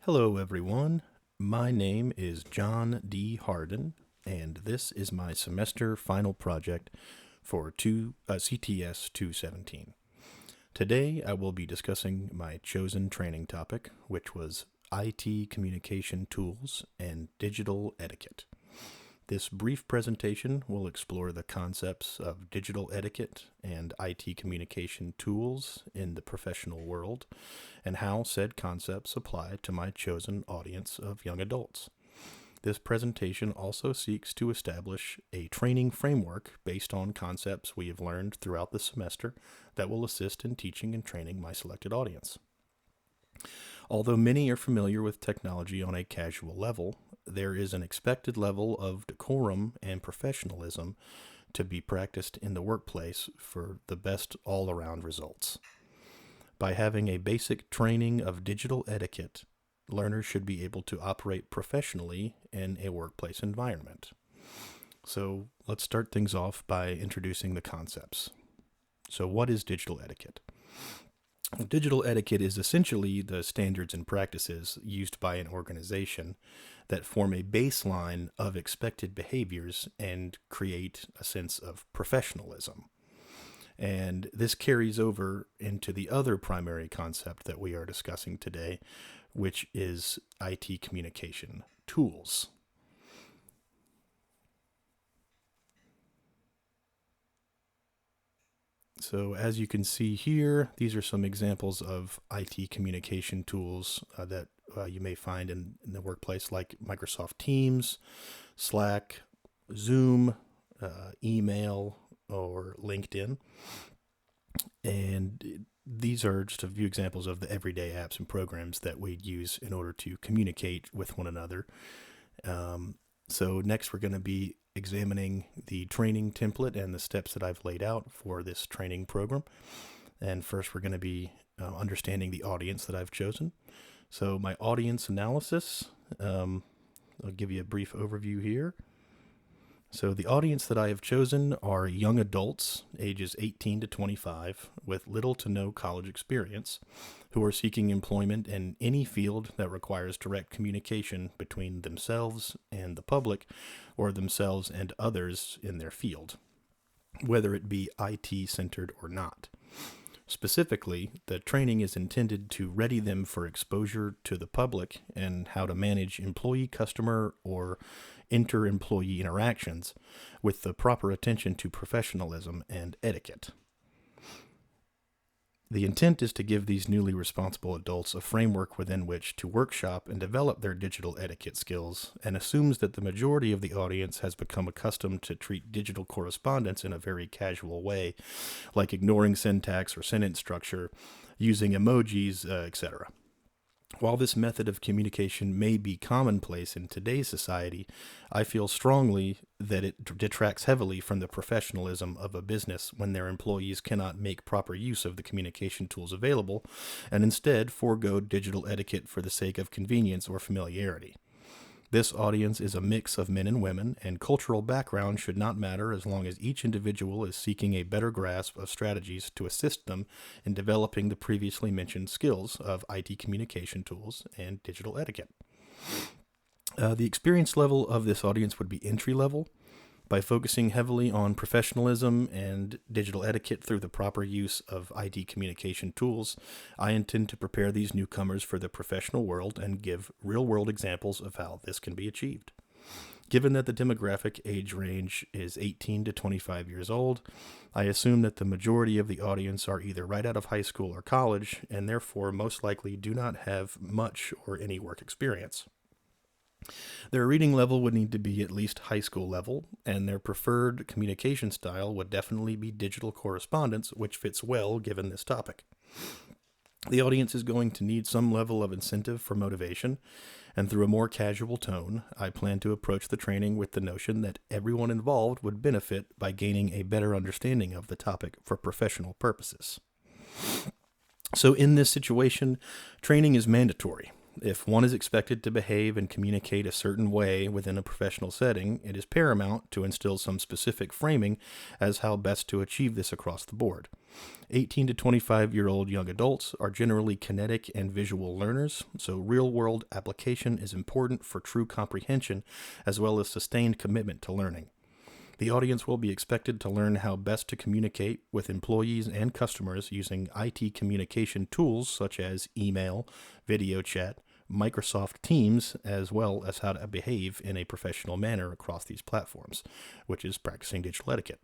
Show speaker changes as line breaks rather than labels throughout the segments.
Hello, everyone. My name is John D. Harden, and this is my semester final project for CTS 217. Today, I will be discussing my chosen training topic, which was IT communication tools and digital etiquette. This brief presentation will explore the concepts of digital etiquette and IT communication tools in the professional world and how said concepts apply to my chosen audience of young adults. This presentation also seeks to establish a training framework based on concepts we have learned throughout the semester that will assist in teaching and training my selected audience. Although many are familiar with technology on a casual level, there is an expected level of decorum and professionalism to be practiced in the workplace for the best all-around results. By having a basic training of digital etiquette, learners should be able to operate professionally in a workplace environment. So let's start things off by introducing the concepts. So what is digital etiquette? Digital etiquette is essentially the standards and practices used by an organization that form a baseline of expected behaviors and create a sense of professionalism. And this carries over into the other primary concept that we are discussing today, which is IT communication tools. So as you can see here, these are some examples of IT communication tools that you may find in the workplace, like Microsoft Teams, Slack, Zoom, email, or LinkedIn. And these are just a few examples of the everyday apps and programs that we use in order to communicate with one another. So next we're going to be examining the training template and the steps that I've laid out for this training program. And first we're going to be understanding the audience that I've chosen. So my audience analysis, I'll give you a brief overview here. So the audience that I have chosen are young adults, ages 18 to 25, with little to no college experience, who are seeking employment in any field that requires direct communication between themselves and the public, or themselves and others in their field, whether it be IT-centered or not. Specifically, the training is intended to ready them for exposure to the public and how to manage employee, customer, or inter-employee interactions with the proper attention to professionalism and etiquette. The intent is to give these newly responsible adults a framework within which to workshop and develop their digital etiquette skills, and assumes that the majority of the audience has become accustomed to treat digital correspondence in a very casual way, like ignoring syntax or sentence structure, using emojis, etc. While this method of communication may be commonplace in today's society, I feel strongly that it detracts heavily from the professionalism of a business when their employees cannot make proper use of the communication tools available and instead forego digital etiquette for the sake of convenience or familiarity. This audience is a mix of men and women, and cultural background should not matter as long as each individual is seeking a better grasp of strategies to assist them in developing the previously mentioned skills of IT communication tools and digital etiquette. The experience level of this audience would be entry level. By focusing heavily on professionalism and digital etiquette through the proper use of IT communication tools, I intend to prepare these newcomers for the professional world and give real-world examples of how this can be achieved. Given that the demographic age range is 18 to 25 years old, I assume that the majority of the audience are either right out of high school or college, and therefore most likely do not have much or any work experience. Their reading level would need to be at least high school level, and their preferred communication style would definitely be digital correspondence, which fits well given this topic. The audience is going to need some level of incentive for motivation, and through a more casual tone, I plan to approach the training with the notion that everyone involved would benefit by gaining a better understanding of the topic for professional purposes. So in this situation, training is mandatory. If one is expected to behave and communicate a certain way within a professional setting, it is paramount to instill some specific framing as how best to achieve this across the board. 18 to 25-year-old young adults are generally kinetic and visual learners, so real-world application is important for true comprehension as well as sustained commitment to learning. The audience will be expected to learn how best to communicate with employees and customers using IT communication tools such as email, video chat, Microsoft Teams, as well as how to behave in a professional manner across these platforms, which is practicing digital etiquette.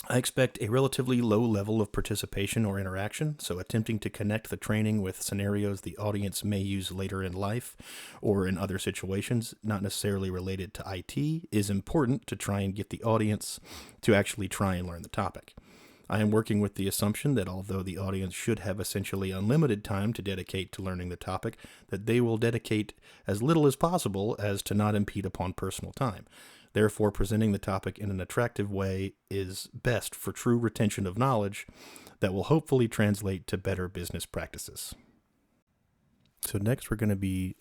I expect a relatively low level of participation or interaction, so attempting to connect the training with scenarios the audience may use later in life or in other situations, not necessarily related to IT, is important to try and get the audience to actually try and learn the topic. I am working with the assumption that although the audience should have essentially unlimited time to dedicate to learning the topic, that they will dedicate as little as possible as to not impede upon personal time. Therefore, presenting the topic in an attractive way is best for true retention of knowledge that will hopefully translate to better business practices. So next we're going to be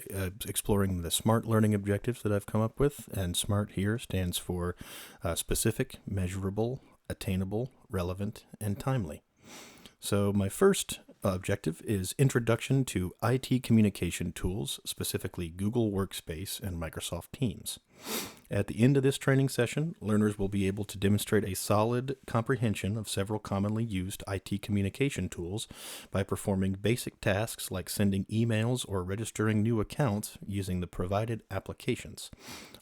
exploring the SMART learning objectives that I've come up with, and SMART here stands for specific, measurable, attainable, relevant, and timely. So my first objective is Introduction to IT Communication Tools, specifically Google Workspace and Microsoft Teams. At the end of this training session, learners will be able to demonstrate a solid comprehension of several commonly used IT communication tools by performing basic tasks like sending emails or registering new accounts using the provided applications.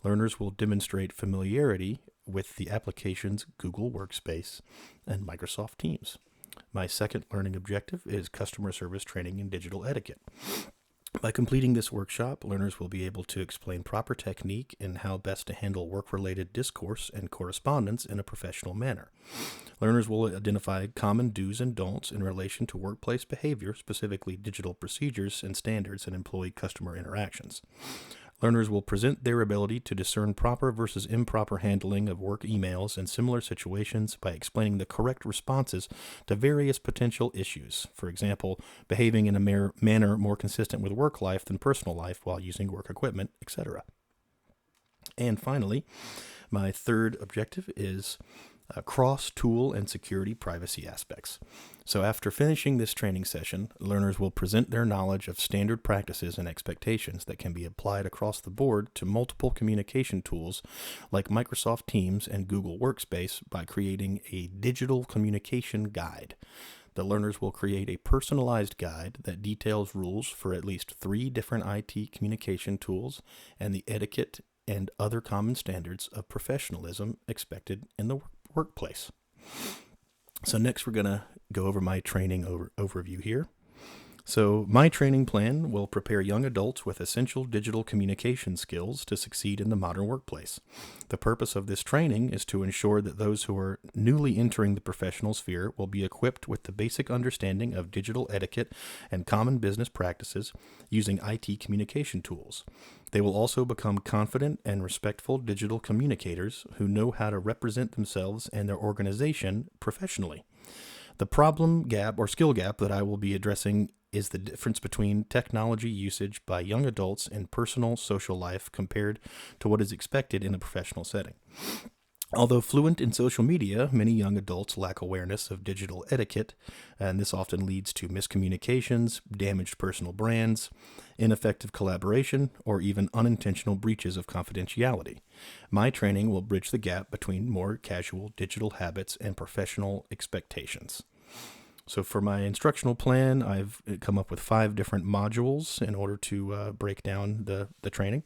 Learners will demonstrate familiarity with the applications Google Workspace and Microsoft Teams. My second learning objective is customer service training in digital etiquette. By completing this workshop, learners will be able to explain proper technique and how best to handle work-related discourse and correspondence in a professional manner. Learners will identify common do's and don'ts in relation to workplace behavior, specifically digital procedures and standards in employee-customer interactions. Learners will present their ability to discern proper versus improper handling of work emails in similar situations by explaining the correct responses to various potential issues. For example, behaving in a manner more consistent with work life than personal life while using work equipment, etc. And finally, my third objective is cross-tool and security privacy aspects. So after finishing this training session, learners will present their knowledge of standard practices and expectations that can be applied across the board to multiple communication tools like Microsoft Teams and Google Workspace by creating a digital communication guide. The learners will create a personalized guide that details rules for at least 3 different IT communication tools and the etiquette and other common standards of professionalism expected in the workplace. So next we're going to go over my training overview here. So my training plan will prepare young adults with essential digital communication skills to succeed in the modern workplace. The purpose of this training is to ensure that those who are newly entering the professional sphere will be equipped with the basic understanding of digital etiquette and common business practices using IT communication tools. They will also become confident and respectful digital communicators who know how to represent themselves and their organization professionally. The problem gap or skill gap that I will be addressing is the difference between technology usage by young adults in personal social life compared to what is expected in a professional setting. Although fluent in social media, many young adults lack awareness of digital etiquette, and this often leads to miscommunications, damaged personal brands, ineffective collaboration, or even unintentional breaches of confidentiality. My training will bridge the gap between more casual digital habits and professional expectations. So for my instructional plan, I've come up with 5 different modules in order to break down the training.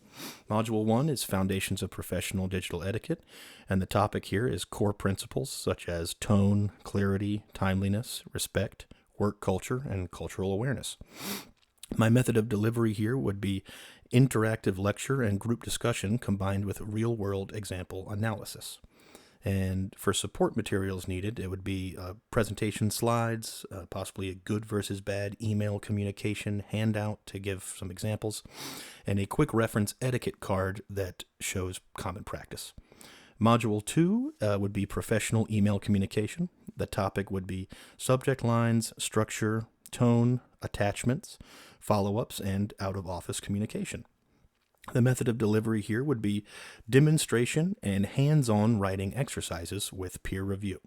Module 1 is Foundations of Professional Digital Etiquette, and the topic here is core principles such as tone, clarity, timeliness, respect, work culture, and cultural awareness. My method of delivery here would be interactive lecture and group discussion combined with real-world example analysis. And for support materials needed, it would be presentation slides, possibly a good versus bad email communication handout to give some examples, and a quick reference etiquette card that shows common practice. Module 2 would be professional email communication. The topic would be subject lines, structure, tone, attachments, follow-ups, and out-of-office communication. The method of delivery here would be demonstration and hands-on writing exercises with peer review.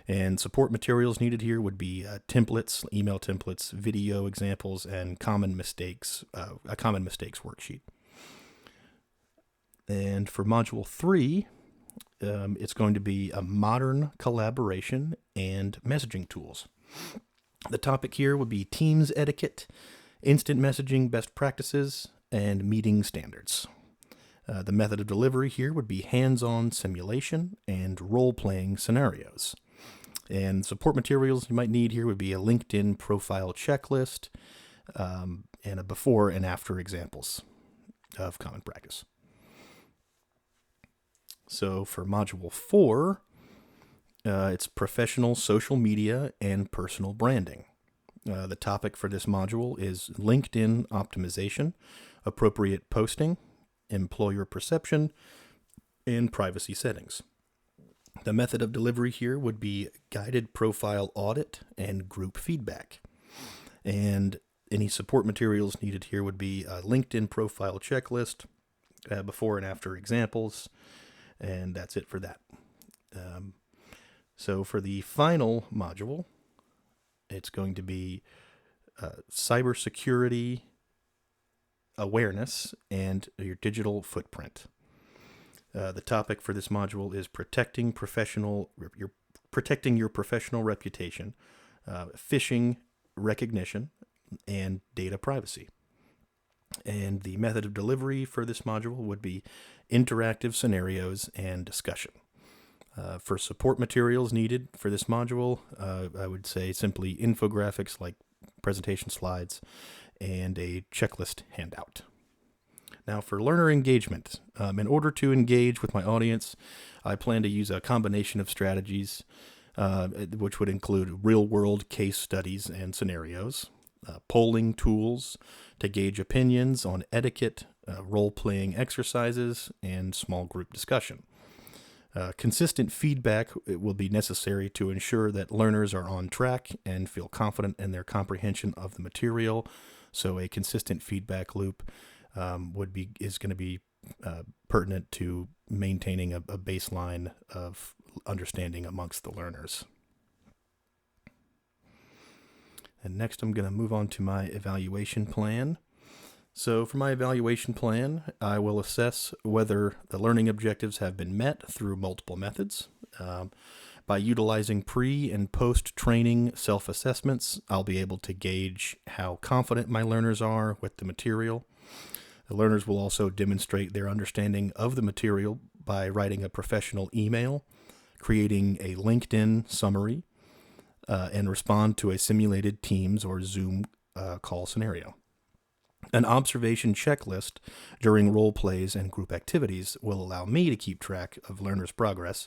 And support materials needed here would be templates, email templates, video examples, and common mistakes, a common mistakes worksheet. And for Module 3, it's going to be a modern collaboration and messaging tools. The topic here would be Teams etiquette, instant messaging best practices, and meeting standards. The method of delivery here would be hands-on simulation and role-playing scenarios. And support materials you might need here would be a LinkedIn profile checklist and a before and after examples of common practice. So for Module 4, it's professional social media and personal branding. The topic for this module is LinkedIn optimization, appropriate posting, employer perception, and privacy settings. The method of delivery here would be guided profile audit and group feedback. And any support materials needed here would be a LinkedIn profile checklist, before and after examples, and that's it for that. So for the final module, it's going to be cybersecurity awareness and your digital footprint. The topic for this module is protecting your professional reputation, phishing recognition, and data privacy. And the method of delivery for this module would be interactive scenarios and discussion. For support materials needed for this module, I would say simply infographics like presentation slides and a checklist handout. Now for learner engagement, in order to engage with my audience, I plan to use a combination of strategies, which would include real-world case studies and scenarios, polling tools to gauge opinions on etiquette, role-playing exercises, and small group discussion. Consistent feedback will be necessary to ensure that learners are on track and feel confident in their comprehension of the material. So a consistent feedback loop is going to be pertinent to maintaining a baseline of understanding amongst the learners. And next I'm going to move on to my evaluation plan. So for my evaluation plan, I will assess whether the learning objectives have been met through multiple methods. By utilizing pre- and post-training self-assessments, I'll be able to gauge how confident my learners are with the material. The learners will also demonstrate their understanding of the material by writing a professional email, creating a LinkedIn summary, and respond to a simulated Teams or Zoom call scenario. An observation checklist during role plays and group activities will allow me to keep track of learners' progress.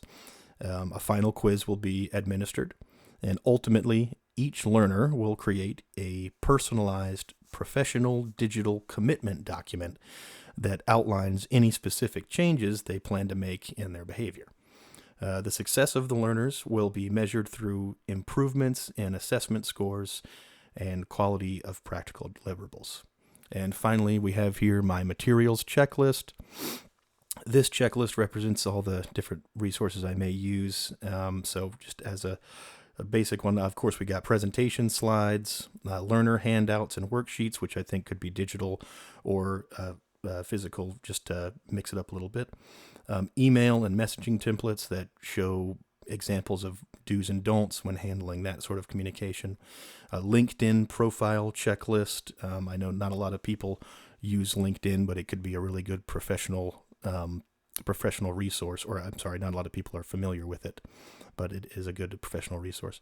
A final quiz will be administered, and ultimately, each learner will create a personalized professional digital commitment document that outlines any specific changes they plan to make in their behavior. The success of the learners will be measured through improvements in assessment scores and quality of practical deliverables. And finally, we have here my materials checklist. This checklist represents all the different resources I may use. So just as a basic one, of course, we got presentation slides, learner handouts and worksheets, which I think could be digital or physical, just to mix it up a little bit. Email and messaging templates that show examples of do's and don'ts when handling that sort of communication. A LinkedIn profile checklist. I know not a lot of people use LinkedIn, but it could be a really good professional resource, or I'm sorry, not a lot of people are familiar with it, but it is a good professional resource.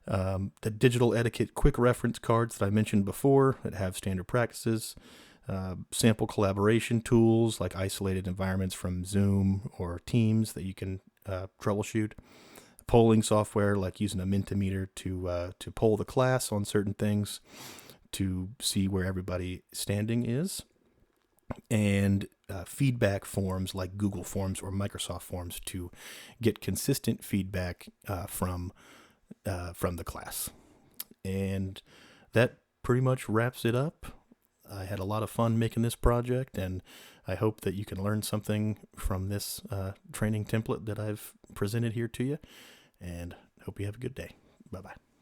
The digital etiquette quick reference cards that I mentioned before that have standard practices, sample collaboration tools like isolated environments from Zoom or Teams that you can troubleshoot, polling software like using a Mentimeter to poll the class on certain things to see where everybody standing is, and feedback forms like Google Forms or Microsoft Forms to get consistent feedback from the class. And that pretty much wraps it up. I had a lot of fun making this project, and I hope that you can learn something from this training template that I've presented here to you, and hope you have a good day. Bye-bye.